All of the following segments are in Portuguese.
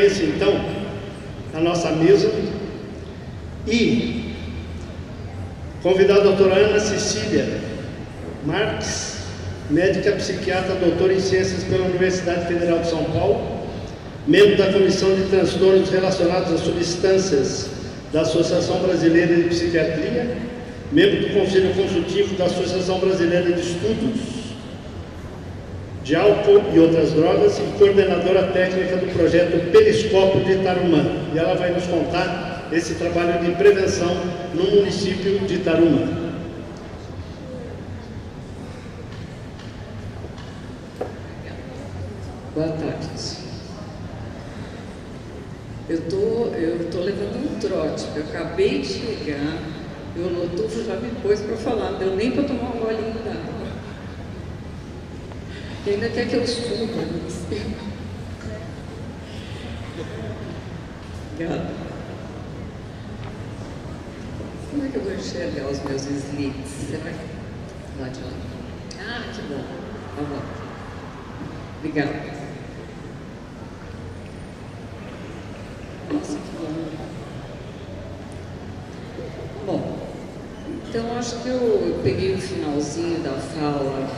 sequência, então, a nossa mesa e convidar a doutora Ana Cecília Marques, médica psiquiatra, doutora em Ciências pela Universidade Federal de São Paulo, membro da Comissão de Transtornos Relacionados a Substâncias da Associação Brasileira de Psiquiatria, membro do Conselho Consultivo da Associação Brasileira de Estudos de Álcool e Outras Drogas e coordenadora técnica do projeto Periscópio de Tarumã. E ela vai nos contar esse trabalho de prevenção no município de Tarumã. Boa tarde. Eu tô levando um trote, eu acabei de chegar e o Lotufo já me pôs para falar, não deu nem para tomar um golinho d'água. E ainda quer que eu suba. Obrigada. Como é que eu vou enxergar os meus slides? Será que... Lá de lá. Ah, que bom. Tá bom. Obrigada. Nossa, que bom. Bom, então acho que eu peguei o finalzinho da fala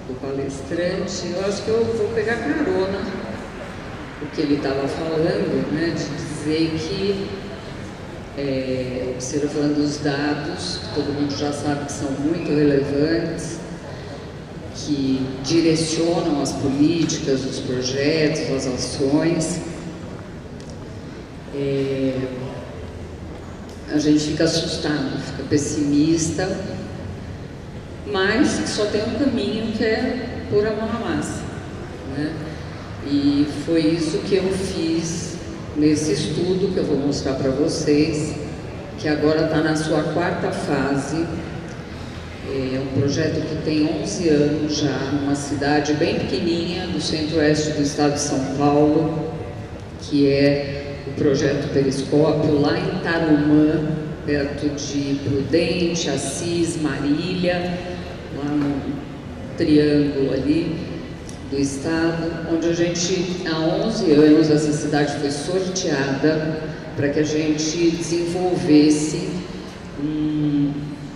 do palestrante. Eu acho que eu vou pegar carona o que ele estava falando, né, de dizer que, observando os dados, todo mundo já sabe que são muito relevantes, que direcionam as políticas, os projetos, as ações, a gente fica assustado, fica pessimista, mas só tem um caminho que é pôr a mão na massa, né? E foi isso que eu fiz nesse estudo que eu vou mostrar para vocês, que agora está na sua 4ª fase. É um projeto que tem 11 anos já, numa cidade bem pequenininha do centro-oeste do estado de São Paulo, que é o projeto Periscópio, lá em Tarumã, perto de Prudente, Assis, Marília, lá no triângulo ali do estado, onde a gente, há 11 anos, essa cidade foi sorteada para que a gente desenvolvesse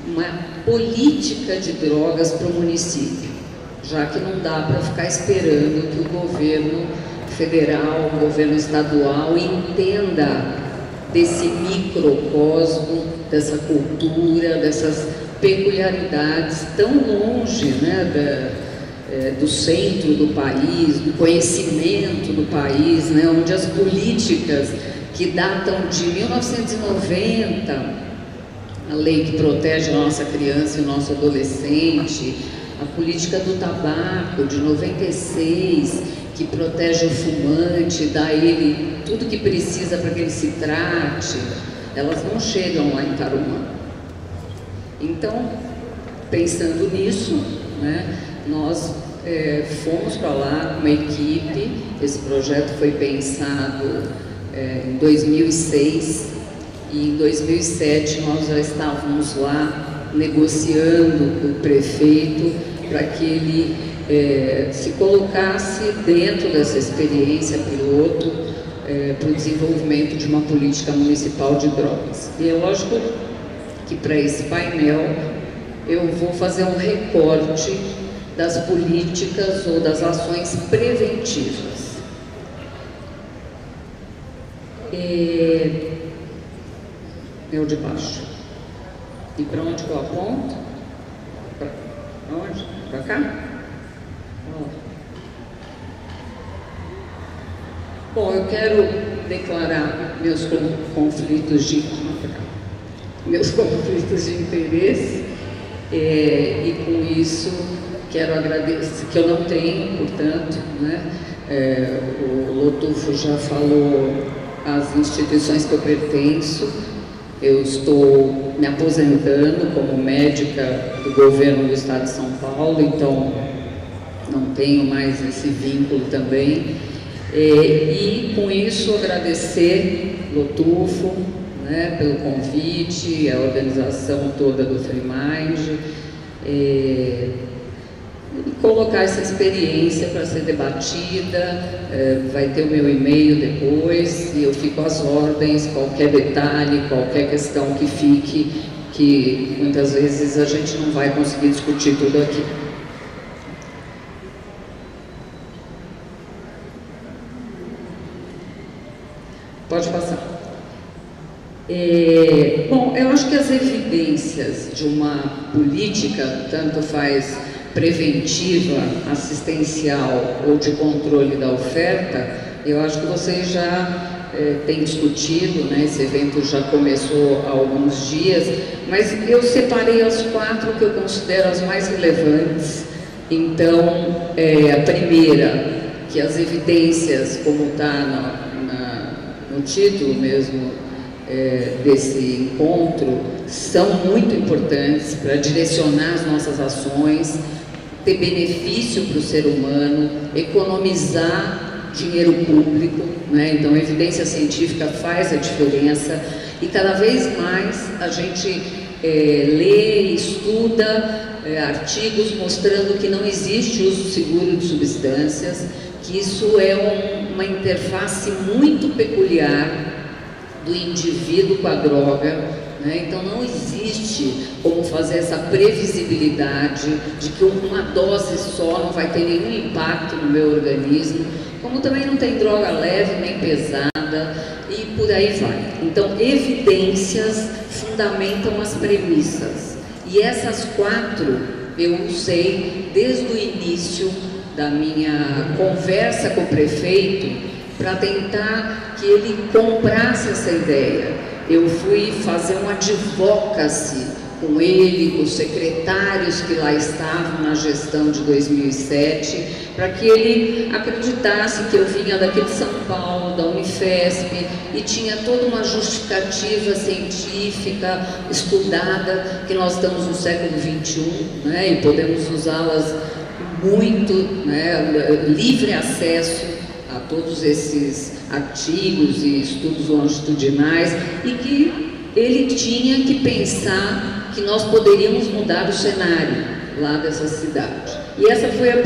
uma política de drogas para o município, já que não dá para ficar esperando que o governo federal, o governo estadual entenda desse microcosmo, dessa cultura, dessas peculiaridades tão longe, né, do centro do país, do conhecimento do país, né, onde as políticas que datam de 1990, a lei que protege a nossa criança e o nosso adolescente, a política do tabaco de 96, que protege o fumante, dá a ele tudo que precisa para que ele se trate, elas não chegam lá em Tarumã. Então, pensando nisso, né, nós fomos para lá com uma equipe. Esse projeto foi pensado em 2006 e em 2007 nós já estávamos lá negociando com o prefeito para que ele se colocasse dentro dessa experiência piloto para o desenvolvimento de uma política municipal de drogas. E é lógico que para esse painel eu vou fazer um recorte das políticas ou das ações preventivas. Meu de baixo. E para onde que eu aponto? Para onde? Para cá? Bom, eu quero declarar meus conflitos de interesse e com isso quero agradecer, que eu não tenho, portanto, né? O Lotufo já falou as instituições que eu pertenço. Eu estou me aposentando como médica do governo do estado de São Paulo, então não tenho mais esse vínculo também. E com isso agradecer Lotufo, né, pelo convite, a organização toda do Free Mind, e colocar essa experiência para ser debatida. Vai ter o meu e-mail depois e eu fico às ordens, qualquer detalhe, qualquer questão que fique, que muitas vezes a gente não vai conseguir discutir tudo aqui. Pode passar. Bom, eu acho que as evidências de uma política, tanto faz preventiva, assistencial ou de controle da oferta, eu acho que vocês já têm discutido, né? Esse evento já começou há alguns dias, mas eu separei as 4 que eu considero as mais relevantes. Então, a primeira, que as evidências, como está no título mesmo, desse encontro, são muito importantes para direcionar as nossas ações, ter benefício para o ser humano, economizar dinheiro público, né? Então a evidência científica faz a diferença e cada vez mais a gente lê e estuda artigos mostrando que não existe uso seguro de substâncias, que isso é uma interface muito peculiar do indivíduo com a droga, né? Então não existe como fazer essa previsibilidade de que uma dose só não vai ter nenhum impacto no meu organismo, como também não tem droga leve nem pesada e por aí vai. Então evidências fundamentam as premissas e essas 4 eu usei desde o início da minha conversa com o prefeito para tentar que ele comprasse essa ideia. Eu fui fazer um advocacy com ele, com os secretários que lá estavam na gestão de 2007, para que ele acreditasse que eu vinha daqui de São Paulo, da Unifesp, e tinha toda uma justificativa científica, estudada, que nós estamos no século XXI, né, e podemos usá-las muito, né, livre acesso a todos esses artigos e estudos longitudinais, e que ele tinha que pensar que nós poderíamos mudar o cenário lá dessa cidade. E essa foi a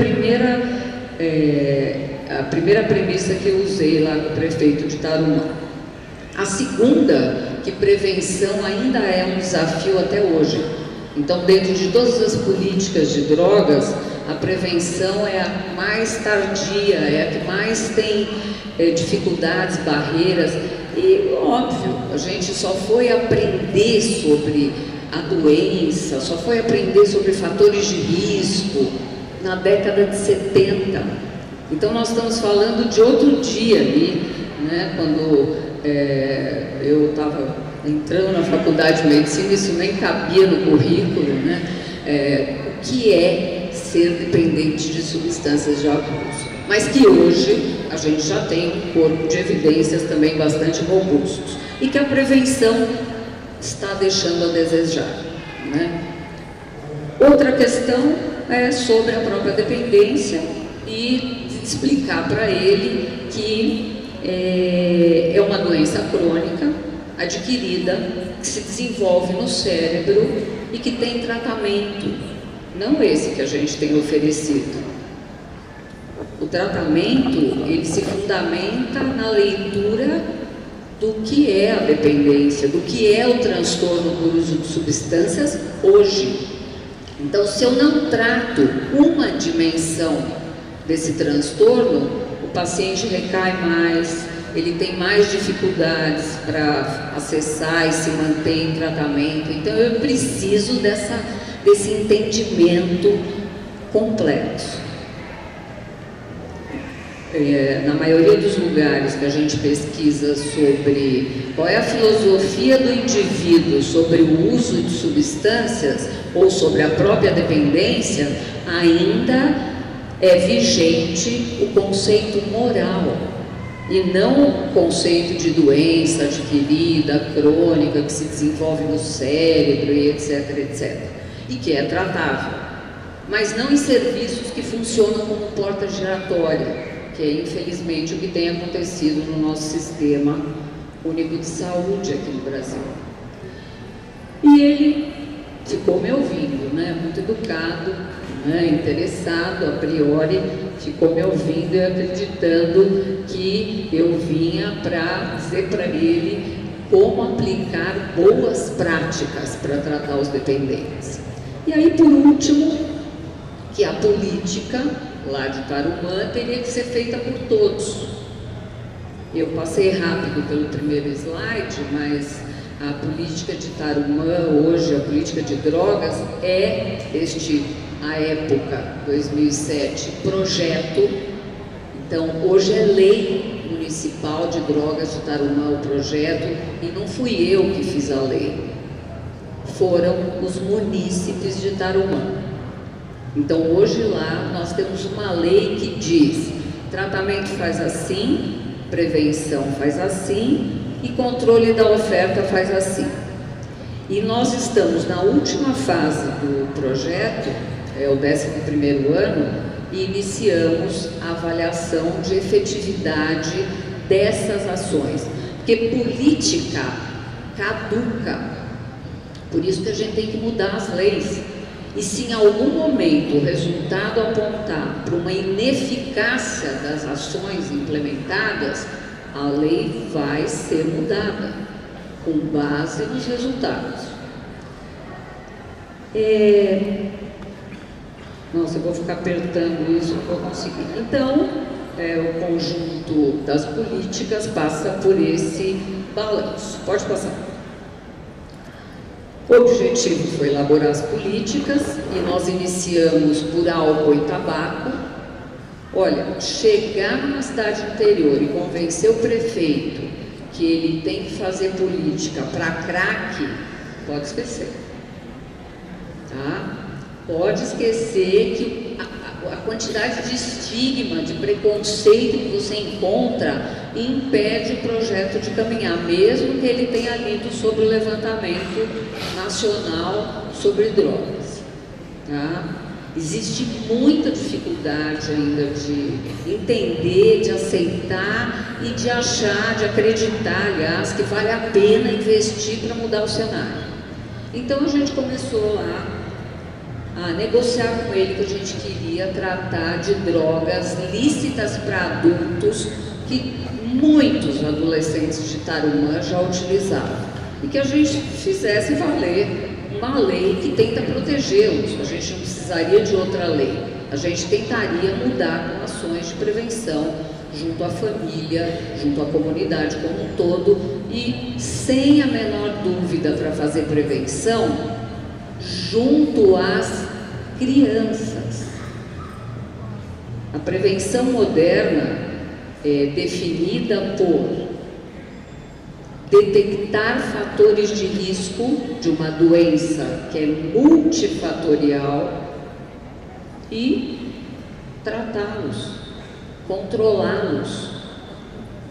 primeira premissa que eu usei lá com o prefeito de Tarumã. A segunda, que prevenção ainda é um desafio até hoje. Então, dentro de todas as políticas de drogas, a prevenção é a mais tardia, é a que mais tem dificuldades, barreiras. E, óbvio, a gente só foi aprender sobre a doença, só foi aprender sobre fatores de risco na década de 70. Então, nós estamos falando de outro dia ali, né, quando eu estava entrando na faculdade de medicina, isso nem cabia no currículo, né? O que é ser dependente de substâncias de abuso, mas que hoje a gente já tem um corpo de evidências também bastante robustos e que a prevenção está deixando a desejar, né? Outra questão é sobre a própria dependência e explicar para ele que é uma doença crônica adquirida que se desenvolve no cérebro e que tem tratamento, não esse que a gente tem oferecido. O tratamento, ele se fundamenta na leitura do que é a dependência, do que é o transtorno por uso de substâncias hoje. Então, se eu não trato uma dimensão desse transtorno, o paciente recai mais, ele tem mais dificuldades para acessar e se manter em tratamento. Então, eu preciso desse entendimento completo. Na maioria dos lugares que a gente pesquisa sobre qual é a filosofia do indivíduo sobre o uso de substâncias ou sobre a própria dependência, ainda é vigente o conceito moral e não o conceito de doença adquirida, crônica, que se desenvolve no cérebro e etc, etc. E que é tratável, mas não em serviços que funcionam como porta giratória, que é infelizmente o que tem acontecido no nosso sistema único de saúde aqui no Brasil. E ele ficou me ouvindo, né? Muito educado, né, interessado, a priori, ficou me ouvindo e acreditando que eu vinha para dizer para ele como aplicar boas práticas para tratar os dependentes. E aí, por último, que a política lá de Tarumã teria que ser feita por todos. Eu passei rápido pelo primeiro slide, mas a política de Tarumã hoje, a política de drogas, é a época 2007, projeto. Então, hoje é lei municipal de drogas de Tarumã, o projeto, e não fui eu que fiz a lei, foram os munícipes de Tarumã. Então, hoje lá nós temos uma lei que diz: tratamento faz assim, prevenção faz assim e controle da oferta faz assim. E nós estamos na última fase do projeto, é o 11º ano, e iniciamos a avaliação de efetividade dessas ações, porque política caduca, por isso que a gente tem que mudar as leis. E se em algum momento o resultado apontar para uma ineficácia das ações implementadas, a lei vai ser mudada com base nos resultados. Nossa, eu vou ficar apertando isso, não vou conseguir. Então, o conjunto das políticas passa por esse balanço. Pode passar. O objetivo foi elaborar as políticas e nós iniciamos por álcool e tabaco. Olha, chegar numa cidade interior e convencer o prefeito que ele tem que fazer política para crack, pode esquecer, tá? Pode esquecer que a quantidade de estigma, de preconceito que você encontra impede o projeto de caminhar, mesmo que ele tenha lido sobre o levantamento nacional sobre drogas, tá? Existe muita dificuldade ainda de entender, de aceitar e de achar, de acreditar, aliás, que vale a pena investir para mudar o cenário. Então a gente começou lá a negociar com ele que a gente queria tratar de drogas lícitas para adultos que muitos adolescentes de Tarumã já utilizavam e que a gente fizesse valer uma lei que tenta protegê-los. A gente não precisaria de outra lei, a gente tentaria mudar com ações de prevenção junto à família, junto à comunidade como um todo e, sem a menor dúvida, para fazer prevenção junto às crianças. A prevenção moderna é definida por detectar fatores de risco de uma doença que é multifatorial e tratá-los, controlá-los.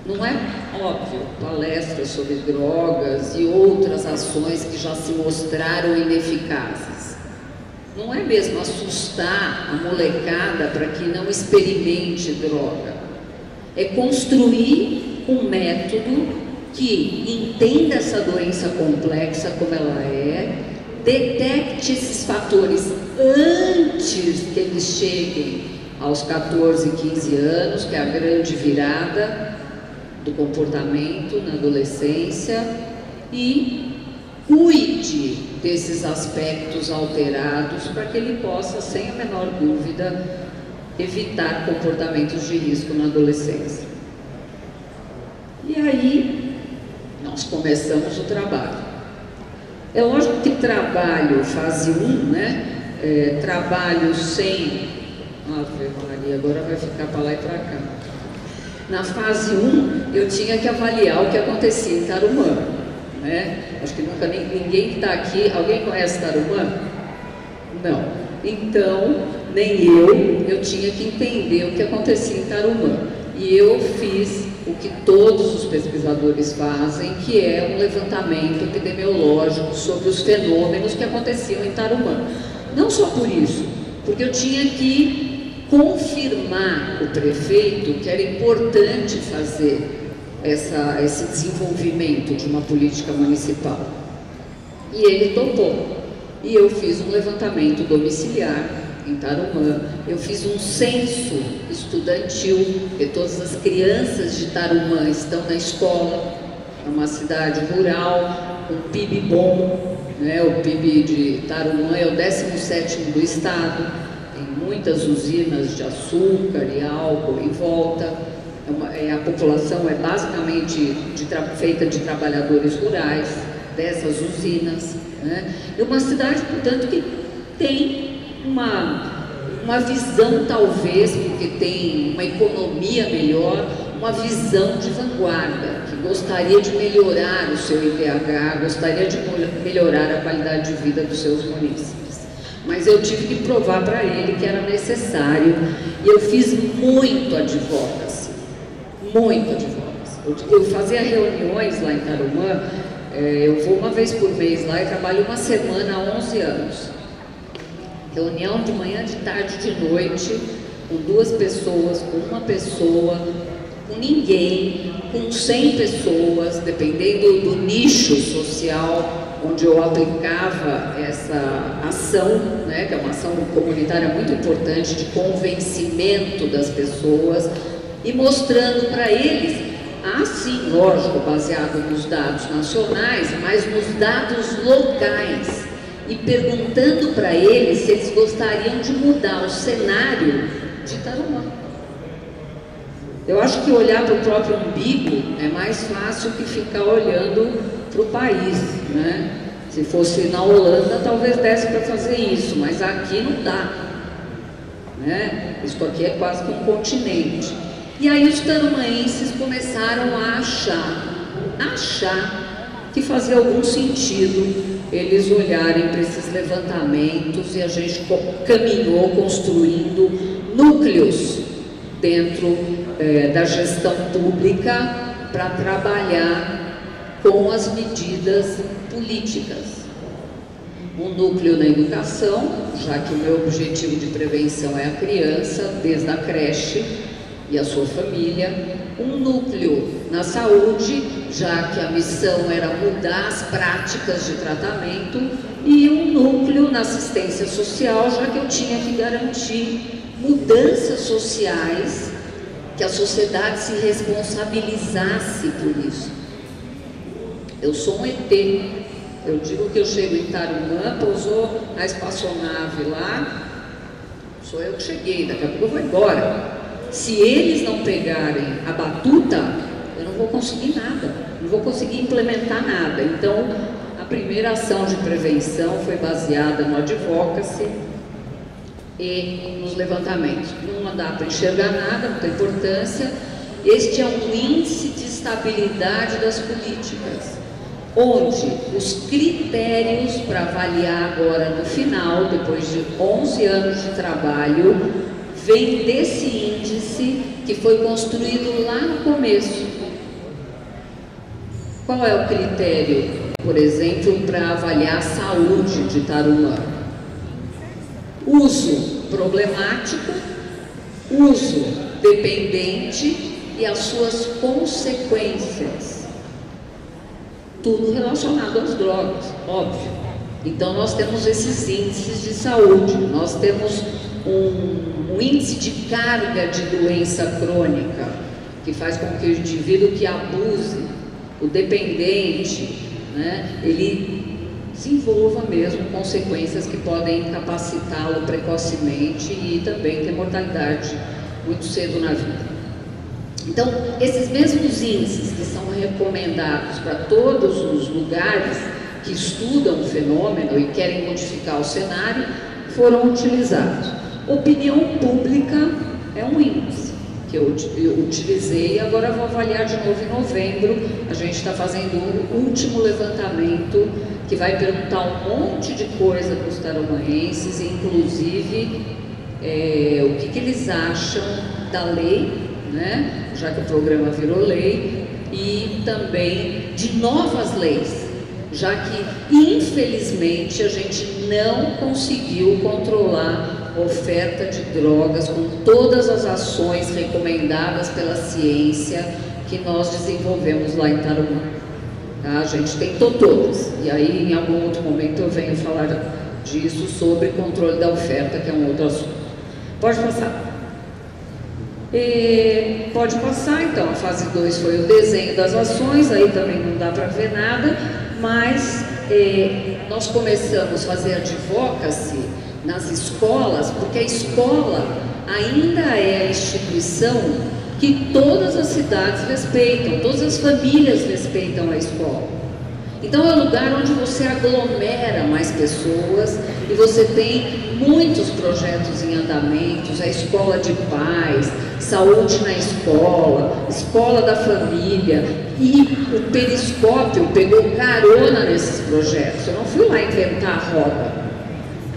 Não é óbvio, palestras sobre drogas e outras ações que já se mostraram ineficazes. Não é mesmo assustar a molecada para que não experimente droga. É construir um método que entenda essa doença complexa como ela é, detecte esses fatores antes que eles cheguem aos 14, 15 anos, que é a grande virada do comportamento na adolescência, e cuide desses aspectos alterados para que ele possa, sem a menor dúvida, evitar comportamentos de risco na adolescência. E aí nós começamos o trabalho. É lógico que trabalho, fase 1, né? Trabalho sem... Ave Maria, agora vai ficar para lá e para cá. Na fase 1, eu tinha que avaliar o que acontecia em Tarumã, né? Acho que nunca ninguém que está aqui... Alguém conhece Tarumã? Não. Então, nem eu tinha que entender o que acontecia em Tarumã. E eu fiz o que todos os pesquisadores fazem, que é um levantamento epidemiológico sobre os fenômenos que aconteciam em Tarumã. Não só por isso, porque eu tinha que confirmar o prefeito que era importante fazer esse desenvolvimento de uma política municipal. E ele topou. E eu fiz um levantamento domiciliar em Tarumã. Eu fiz um censo estudantil, porque todas as crianças de Tarumã estão na escola. É uma cidade rural, um PIB bom, né? O PIB de Tarumã é o 17º do estado, tem muitas usinas de açúcar e álcool em volta. A população é basicamente feita de trabalhadores rurais dessas usinas, né? É uma cidade, portanto, que tem uma visão, talvez, porque tem uma economia melhor, uma visão de vanguarda, que gostaria de melhorar o seu IDH, gostaria de melhorar a qualidade de vida dos seus munícipes. Mas eu tive que provar para ele que era necessário, e eu fiz muito advocacy, muito advocacy. Eu fazia reuniões lá em Tarumã, eu vou uma vez por mês lá e trabalho uma semana há 11 anos. Reunião de manhã, de tarde, de noite, com 2 pessoas, com 1 pessoa, com ninguém, com 100 pessoas, dependendo do nicho social onde eu aplicava essa ação, né, que é uma ação comunitária muito importante de convencimento das pessoas, e mostrando para eles, sim, lógico, baseado nos dados nacionais, mas nos dados locais, e perguntando para eles se eles gostariam de mudar o cenário de Tarumã. Eu acho que olhar para o próprio umbigo é mais fácil que ficar olhando para o país, né? Se fosse na Holanda, talvez desse para fazer isso, mas aqui não dá, né? Isso aqui é quase que um continente. E aí os tarumaenses começaram a achar que fazia algum sentido eles olharem para esses levantamentos, e a gente caminhou construindo núcleos dentro da gestão pública para trabalhar com as medidas políticas. Um núcleo na educação, já que o meu objetivo de prevenção é a criança, desde a creche e a sua família. Um núcleo na saúde, já que a missão era mudar as práticas de tratamento, e um núcleo na assistência social, já que eu tinha que garantir mudanças sociais, que a sociedade se responsabilizasse por isso. Eu sou um ET. Eu digo que eu chego em Tarumã, pousou a espaçonave lá, sou eu que cheguei, daqui a pouco eu vou embora. Se eles não pegarem a batuta, eu não vou conseguir nada, não vou conseguir implementar nada. Então, a primeira ação de prevenção foi baseada no advocacy e nos levantamentos. Não dá para enxergar nada, não tem importância. Este é um índice de estabilidade das políticas, onde os critérios para avaliar agora no final, depois de 11 anos de trabalho, vem desse índice que foi construído lá no começo. Qual é o critério, por exemplo, para avaliar a saúde de Tarumã? Uso problemático, uso dependente e as suas consequências. Tudo relacionado às drogas, óbvio. Então nós temos esses índices de saúde, nós temos um índice de carga de doença crônica, que faz com que o indivíduo que abuse, o dependente, né, ele desenvolva mesmo consequências que podem incapacitá-lo precocemente e também ter mortalidade muito cedo na vida. Então, esses mesmos índices que são recomendados para todos os lugares que estudam o fenômeno e querem modificar o cenário, foram utilizados. Opinião pública é um índice que eu utilizei e agora vou avaliar de novo em novembro. A gente está fazendo o último levantamento que vai perguntar um monte de coisa para os tarumaenses, inclusive o que eles acham da lei, né? Já que o programa virou lei, e também de novas leis, já que infelizmente a gente não conseguiu controlar oferta de drogas com todas as ações recomendadas pela ciência que nós desenvolvemos lá em Tarumã. Tá? A gente tentou todas, e aí em algum outro momento eu venho falar disso sobre controle da oferta, que é um outro assunto. Pode passar. Pode passar, então, a fase 2 foi o desenho das ações, aí também não dá para ver nada, mas nós começamos a fazer advocacy nas escolas, porque a escola ainda é a instituição que todas as cidades respeitam, todas as famílias respeitam a escola. Então é um lugar onde você aglomera mais pessoas e você tem muitos projetos em andamentos, a escola de paz, saúde na escola, escola da família, e o Periscópio pegou carona nesses projetos. Eu não fui lá inventar a roda,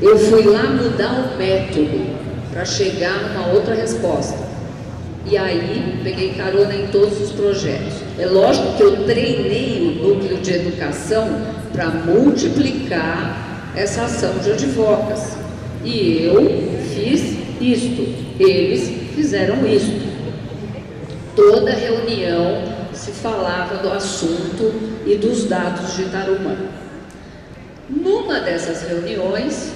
eu fui lá mudar o método para chegar numa outra resposta. E aí, peguei carona em todos os projetos. É lógico que eu treinei o núcleo de educação para multiplicar essa ação de advocacy. E eu fiz isto, eles fizeram isto. Toda reunião se falava do assunto e dos dados de Tarumã. Numa dessas reuniões,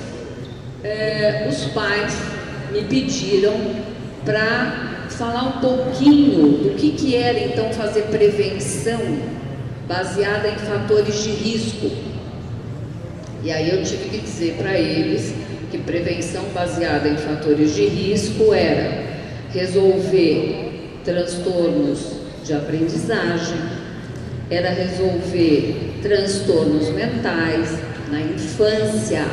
os pais me pediram para falar um pouquinho do que era então fazer prevenção baseada em fatores de risco. E aí eu tive que dizer para eles que prevenção baseada em fatores de risco era resolver transtornos de aprendizagem, era resolver transtornos mentais na infância,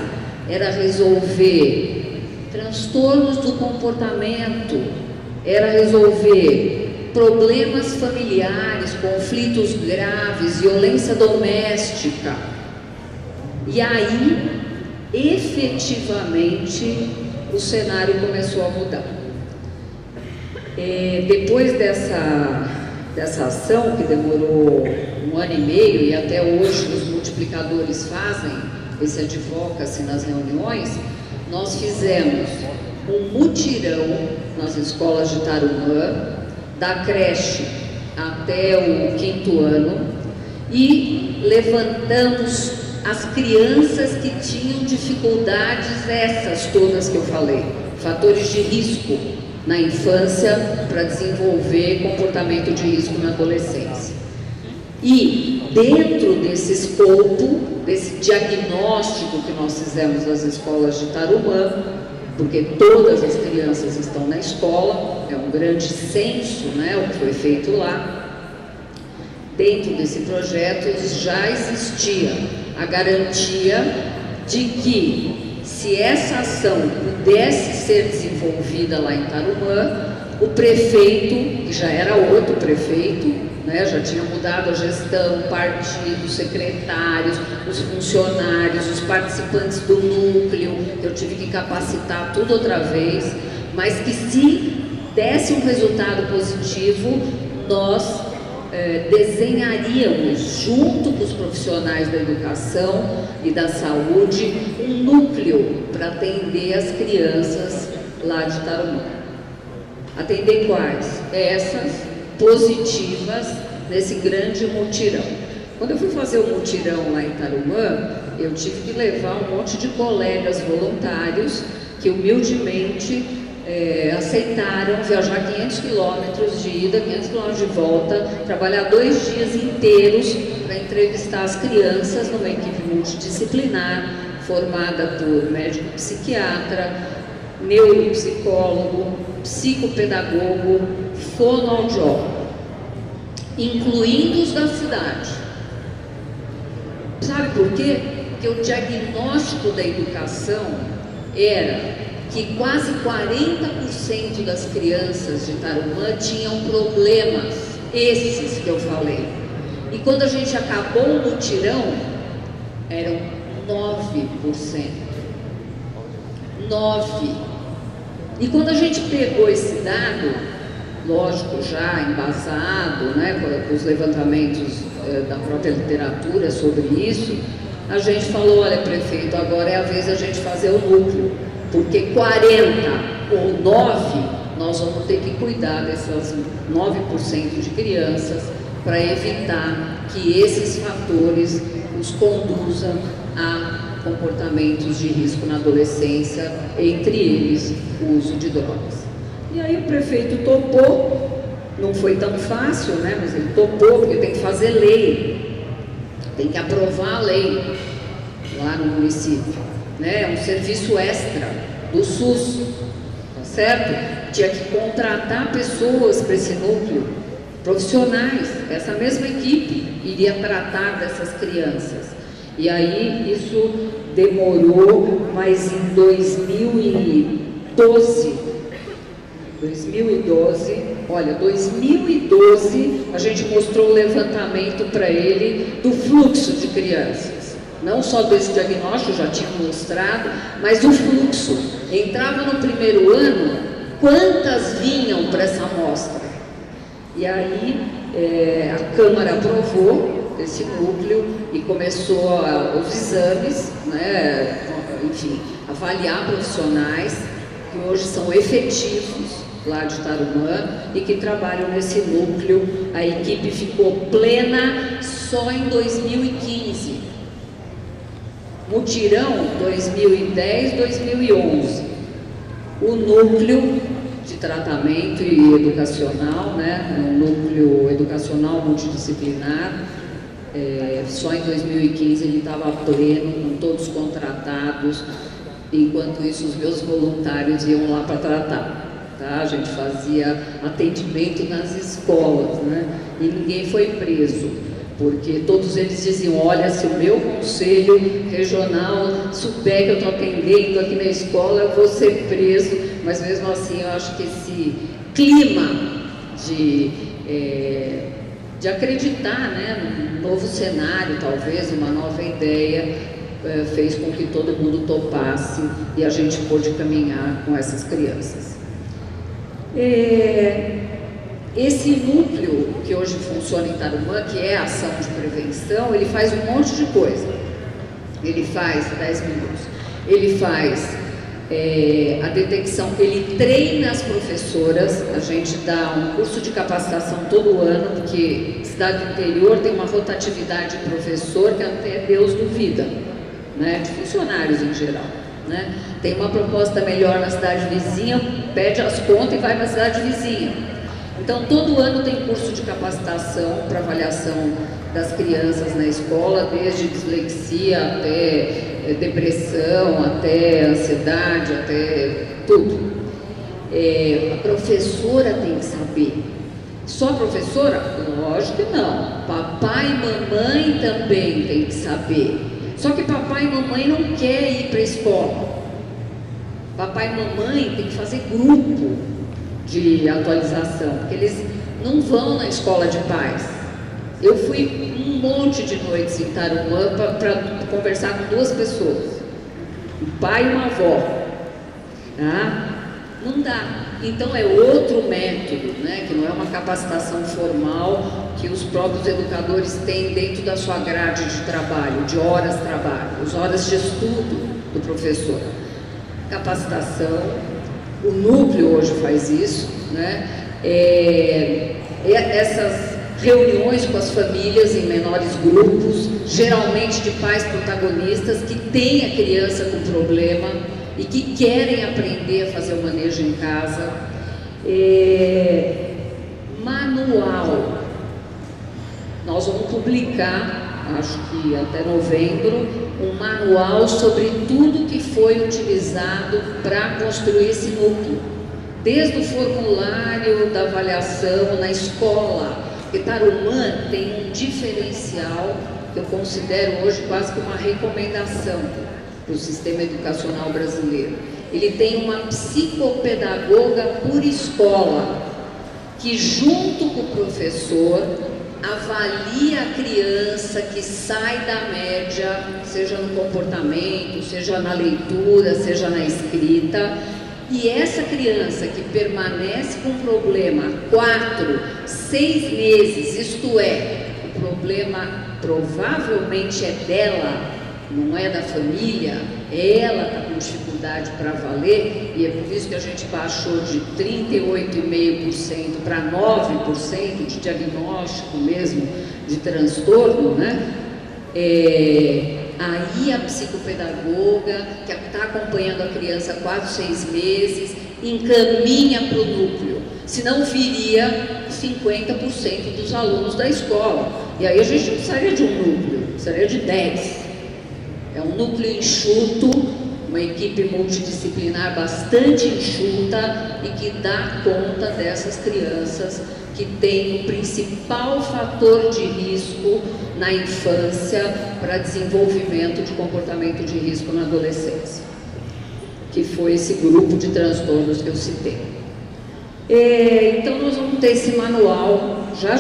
era resolver transtornos do comportamento, era resolver problemas familiares, conflitos graves, violência doméstica. E aí, efetivamente, o cenário começou a mudar. Depois dessa ação, que demorou 1 ano e meio, e até hoje os multiplicadores fazem esse advocacy nas reuniões, nós fizemos um mutirão nas escolas de Tarumã, da creche até o 5º ano, e levantamos as crianças que tinham dificuldades, essas todas que eu falei, fatores de risco na infância para desenvolver comportamento de risco na adolescência. E dentro desse escopo, desse diagnóstico que nós fizemos nas escolas de Tarumã, porque todas as crianças estão na escola, é um grande censo, né, o que foi feito lá. Dentro desse projeto já existia a garantia de que, se essa ação pudesse ser desenvolvida lá em Tarumã, o prefeito, que já era outro prefeito, né, já tinha mudado a gestão, o partido, os secretários, os funcionários, os participantes do núcleo, eu tive que capacitar tudo outra vez, mas que se desse um resultado positivo, nós desenharíamos, junto com os profissionais da educação e da saúde, um núcleo para atender as crianças lá de Tarumã. Atender quais? Essas positivas nesse grande mutirão. Quando eu fui fazer o mutirão lá em Tarumã, eu tive que levar um monte de colegas voluntários que humildemente aceitaram viajar 500 quilômetros de ida, 500 quilômetros de volta, trabalhar 2 dias inteiros para entrevistar as crianças numa equipe multidisciplinar, formada por médico psiquiatra, neuropsicólogo, psicopedagogo, fonoaudiólogo, incluindo os da cidade. Sabe por quê? Porque o diagnóstico da educação era que quase 40% das crianças de Tarumã tinham problemas, esses que eu falei. E quando a gente acabou o mutirão, eram 9%. 9%. E quando a gente pegou esse dado, lógico, já embasado, né, com os levantamentos da própria literatura sobre isso, a gente falou, olha, prefeito, agora é a vez da gente fazer o núcleo, porque 40 ou 9, nós vamos ter que cuidar dessas 9% de crianças para evitar que esses fatores os conduzam a comportamentos de risco na adolescência, entre eles o uso de drogas. E aí o prefeito topou, não foi tão fácil, né? Mas ele topou, porque tem que fazer lei, tem que aprovar a lei lá no município, né? É um serviço extra do SUS, tá certo? Tinha que contratar pessoas para esse núcleo, profissionais, essa mesma equipe iria tratar dessas crianças. E aí isso demorou, mas em 2012, olha, 2012 a gente mostrou o levantamento para ele do fluxo de crianças. Não só desse diagnóstico, já tinha mostrado, mas o fluxo. Entrava no primeiro ano, quantas vinham para essa amostra? E aí a Câmara aprovou esse núcleo e começou os exames, né, enfim, avaliar profissionais que hoje são efetivos lá de Tarumã e que trabalham nesse núcleo. A equipe ficou plena só em 2015. Mutirão 2010, 2011. O núcleo de tratamento e educacional, né, um núcleo educacional multidisciplinar, só em 2015 ele estava pleno, com todos contratados. Enquanto isso, os meus voluntários iam lá para tratar, tá? A gente fazia atendimento nas escolas, né? E ninguém foi preso, porque todos eles diziam: olha, se o meu conselho regional souber que eu estou atendendo aqui na escola, eu vou ser preso. Mas mesmo assim, eu acho que esse clima de acreditar, né, num novo cenário, talvez, uma nova ideia, fez com que todo mundo topasse e a gente pôde caminhar com essas crianças. Esse núcleo que hoje funciona em Tarumã, que é a ação de prevenção, ele faz um monte de coisa. Ele faz 10 minutos. Ele faz a detecção, ele treina as professoras. A gente dá um curso de capacitação todo ano, porque cidade do interior tem uma rotatividade de professor que até Deus duvida, né, de funcionários em geral, né? Tem uma proposta melhor na cidade vizinha, pede as contas e vai para a cidade vizinha. Então, todo ano tem curso de capacitação para avaliação das crianças na escola, desde dislexia até depressão, até ansiedade, até tudo. A professora tem que saber. Só a professora? Lógico que não. Papai e mamãe também tem que saber. Só que papai e mamãe não querem ir para a escola. Papai e mamãe tem que fazer grupo de atualização, porque eles não vão na escola de pais. Eu fui um monte de noites em Tarumã para conversar com 2 pessoas, um pai e uma avó, tá? Não dá. Então é outro método, né, que não é uma capacitação formal que os próprios educadores têm dentro da sua grade de trabalho, de horas de trabalho, as horas de estudo do professor. Capacitação, o núcleo hoje faz isso, né? Essas reuniões com as famílias em menores grupos, geralmente de pais protagonistas que têm a criança com problema e que querem aprender a fazer o manejo em casa. Manual. Nós vamos publicar, acho que até novembro, um manual sobre tudo que foi utilizado para construir esse núcleo. Desde o formulário da avaliação na escola. Porque Tarumã tem um diferencial que eu considero hoje quase que uma recomendação para o sistema educacional brasileiro. Ele tem uma psicopedagoga por escola, que junto com o professor avalia a criança que sai da média, seja no comportamento, seja na leitura, seja na escrita. E essa criança que permanece com problema 4, 6 meses, isto é, o problema provavelmente é dela, não é da família, ela está com dificuldade para valer, e é por isso que a gente baixou de 38,5% para 9% de diagnóstico mesmo de transtorno, né? aí a psicopedagoga, que está acompanhando a criança há 4, 6 meses, encaminha para o núcleo, senão viria 50% dos alunos da escola. E aí a gente não precisaria de um núcleo, precisaria de 10. É um núcleo enxuto, uma equipe multidisciplinar bastante enxuta e que dá conta dessas crianças que têm o principal fator de risco na infância para desenvolvimento de comportamento de risco na adolescência, que foi esse grupo de transtornos que eu citei. Então nós vamos ter esse manual já,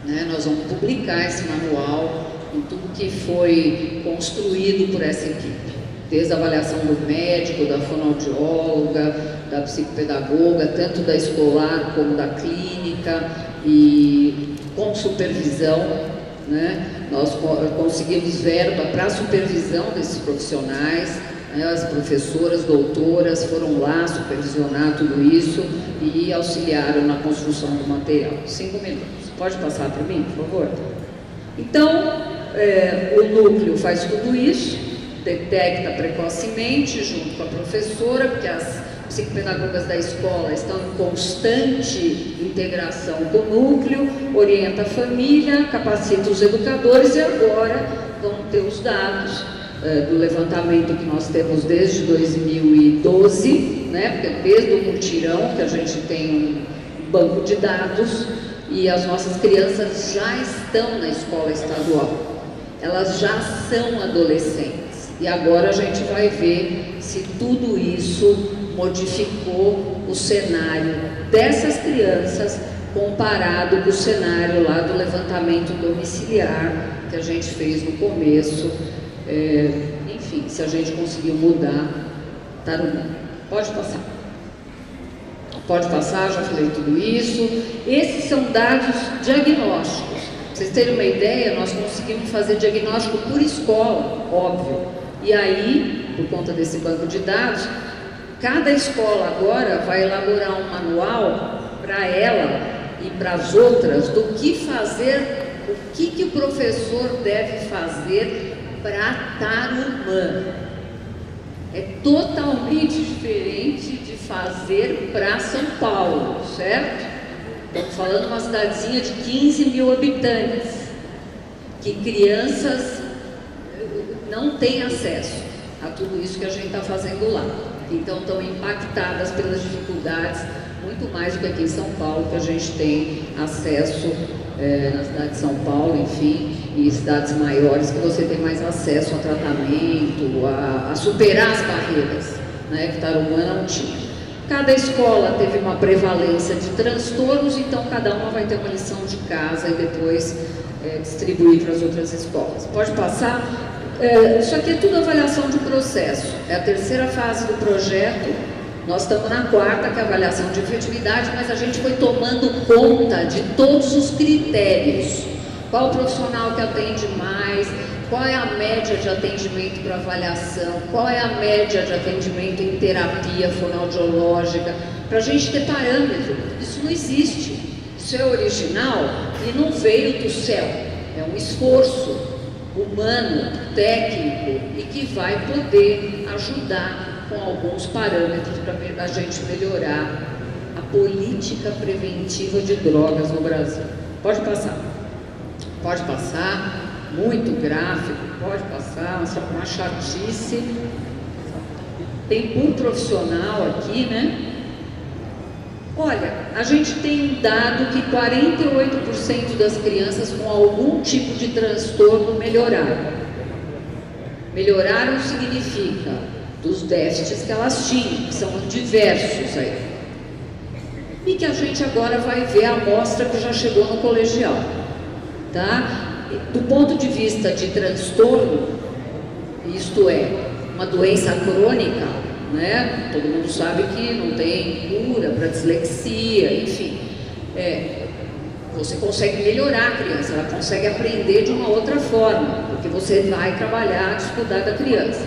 né? Nós vamos publicar esse manual em tudo que foi construído por essa equipe, desde a avaliação do médico, da fonoaudióloga, da psicopedagoga, tanto da escolar como da clínica, e com supervisão, né? Nós conseguimos verba para a supervisão desses profissionais, né? As professoras, doutoras foram lá supervisionar tudo isso e auxiliaram na construção do material. 5 minutos. Pode passar para mim, por favor? Então, o núcleo faz tudo isso, detecta precocemente junto com a professora, porque as psicopedagogas da escola estão em constante integração com o núcleo, orienta a família, capacita os educadores e agora vão ter os dados do levantamento que nós temos desde 2012, né? Porque desde o mutirão que a gente tem um banco de dados e as nossas crianças já estão na escola estadual, elas já são adolescentes e agora a gente vai ver se tudo isso modificou o cenário dessas crianças comparado com o cenário lá do levantamento domiciliar que a gente fez no começo. Enfim, se a gente conseguiu mudar, tá no mundo. Pode passar. Pode passar, já falei tudo isso. Esses são dados diagnósticos. Pra vocês terem uma ideia, nós conseguimos fazer diagnóstico por escola, óbvio. E aí, por conta desse banco de dados, cada escola agora vai elaborar um manual para ela e para as outras do que fazer, o que o professor deve fazer para Tarumã. É totalmente diferente de fazer para São Paulo, certo? Estamos falando de uma cidadezinha de 15 mil habitantes, que crianças não têm acesso a tudo isso que a gente está fazendo lá. Então estão impactadas pelas dificuldades, muito mais do que aqui em São Paulo, que a gente tem acesso na cidade de São Paulo, enfim, e cidades maiores, que você tem mais acesso a tratamento, a superar as barreiras, né, que Tarumã não tinha. Cada escola teve uma prevalência de transtornos, então cada uma vai ter uma lição de casa e depois distribuir para as outras escolas. Pode passar? Isso aqui é tudo avaliação de processo, é a terceira fase do projeto. Nós estamos na quarta, que é a avaliação de efetividade, mas a gente foi tomando conta de todos os critérios. Qual o profissional que atende mais, qual é a média de atendimento para avaliação, qual é a média de atendimento em terapia fonoaudiológica, para a gente ter parâmetro. Isso não existe, isso é original e não veio do céu, é um esforço humano, técnico e que vai poder ajudar com alguns parâmetros para a gente melhorar a política preventiva de drogas no Brasil. Pode passar. Pode passar. Muito gráfico. Pode passar. Uma chatice. Tem um profissional aqui, né? Olha, a gente tem um dado que 48% das crianças com algum tipo de transtorno melhoraram. Melhoraram significa dos déficits que elas tinham, que são diversos aí. E que a gente agora vai ver a amostra que já chegou no colegial, tá? Do ponto de vista de transtorno, isto é, uma doença crônica, né? Todo mundo sabe que não tem cura para dislexia, enfim. Você consegue melhorar a criança, ela consegue aprender de uma outra forma, porque você vai trabalhar a dificuldade da criança.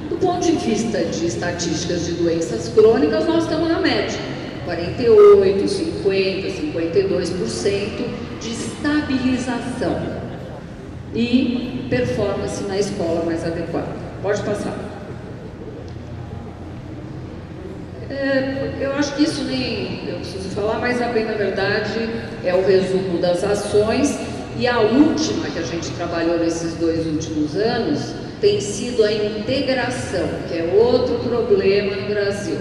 Do ponto de vista de estatísticas de doenças crônicas, nós estamos na média, 48%, 50%, 52% de estabilização. e performance na escola mais adequada. Pode passar. Eu acho que isso nem eu preciso falar, mas bem, na verdade, é o resumo das ações. E a última que a gente trabalhou nesses 2 últimos anos tem sido a integração, que é outro problema no Brasil.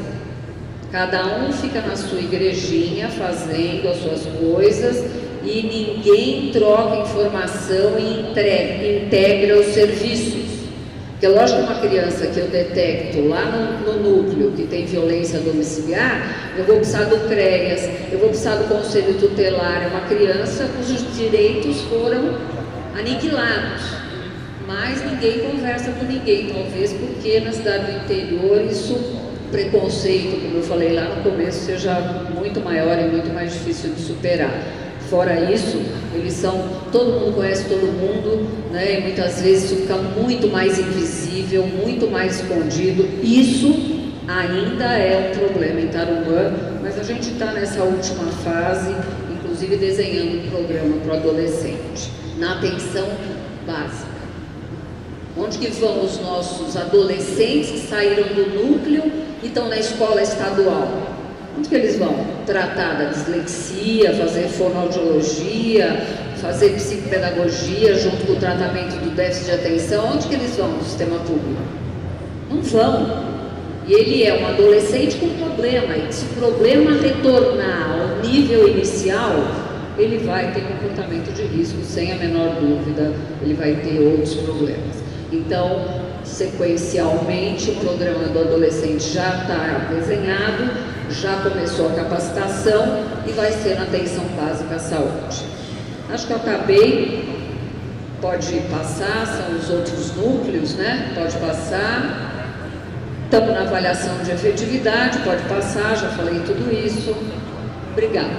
Cada um fica na sua igrejinha fazendo as suas coisas e ninguém troca informação e integra os serviços. Porque lógico que uma criança que eu detecto lá no núcleo que tem violência domiciliar, eu vou precisar do CREAS, eu vou precisar do Conselho Tutelar, é uma criança cujos direitos foram aniquilados. Mas ninguém conversa com ninguém, talvez porque na cidade do interior isso, preconceito, como eu falei lá no começo, seja muito maior e muito mais difícil de superar. Fora isso, eles são, todo mundo conhece todo mundo, né? E muitas vezes isso fica muito mais invisível, muito mais escondido. Isso ainda é um problema em Tarumã, mas a gente está nessa última fase, inclusive desenhando um programa para o adolescente, na atenção básica. Onde que vão os nossos adolescentes que saíram do núcleo e estão na escola estadual? Onde que eles vão? Tratar da dislexia, fazer fonoaudiologia, fazer psicopedagogia junto com o tratamento do déficit de atenção. Onde que eles vão no sistema público? Não vão. E ele é um adolescente com problema, e se o problema retornar ao nível inicial, ele vai ter comportamento de risco, sem a menor dúvida, ele vai ter outros problemas. Então, sequencialmente, o programa do adolescente já está desenhado, já começou a capacitação e vai ser na atenção básica à saúde. Acho que eu acabei, pode passar, são os outros núcleos, né? Pode passar. Estamos na avaliação de efetividade, pode passar, já falei tudo isso. Obrigada.